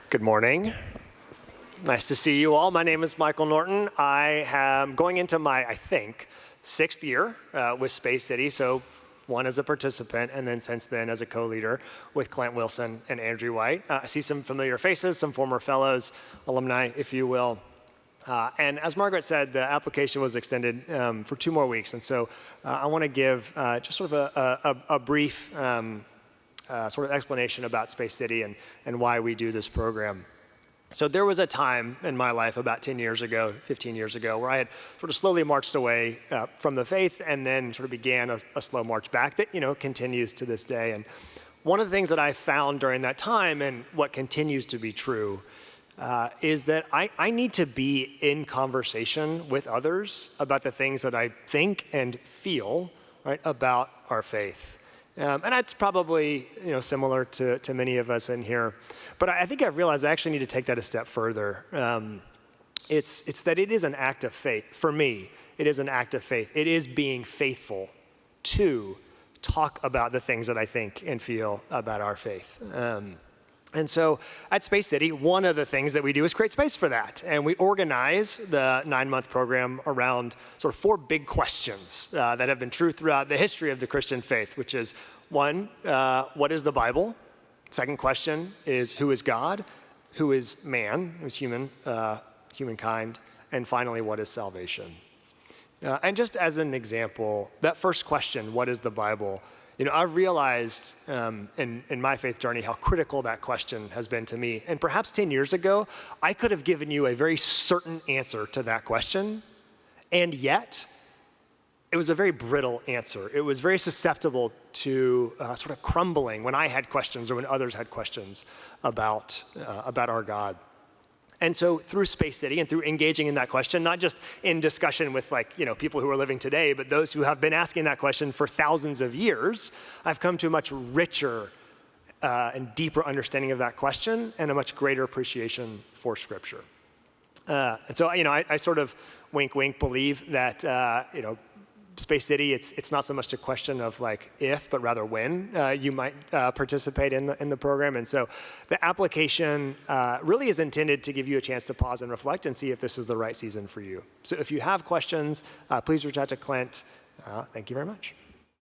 Good morning. Nice to see you all. My name is Michael Norton. I am going into my, I think, 6th year with Space City. So one as a participant, and then since then as a co-leader with Clint Wilson and Andrew White. I see some familiar faces, some former fellows, alumni, if you will. And as Margaret said, the application was extended for 2 more weeks. And so I want to give just sort of a brief sort of explanation about Space City and why we do this program. So there was a time in my life about 10 years ago, 15 years ago, where I had sort of slowly marched away from the faith and then sort of began a slow march back that, continues to this day. And one of the things that I found during that time, and what continues to be true, is that I need to be in conversation with others about the things that I think and feel, right, about our faith. And that's probably similar to many of us in here. But I think I've realized I actually need to take that a step further. It's that it is an act of faith. For me, it is an act of faith. It is being faithful to talk about the things that I think and feel about our faith. And so at Space City, one of the things that we do is create space for that. And we organize the 9-month program around sort of 4 big questions that have been true throughout the history of the Christian faith, which is, 1, what is the Bible? Second question is, who is God? Who is man? Who's humankind? And finally, what is salvation? And just as an example, that first question, what is the Bible? I've realized in my faith journey how critical that question has been to me. And perhaps 10 years ago, I could have given you a very certain answer to that question. And yet, it was a very brittle answer. It was very susceptible to sort of crumbling when I had questions or when others had questions about our God. And so through Space City and through engaging in that question, not just in discussion with people who are living today, but those who have been asking that question for thousands of years, I've come to a much richer and deeper understanding of that question and a much greater appreciation for Scripture. And so I sort of wink, wink believe that Space City, it's not so much a question of if, but rather when you might participate in the program. And so the application really is intended to give you a chance to pause and reflect and see if this is the right season for you. So if you have questions, please reach out to Clint. Thank you very much.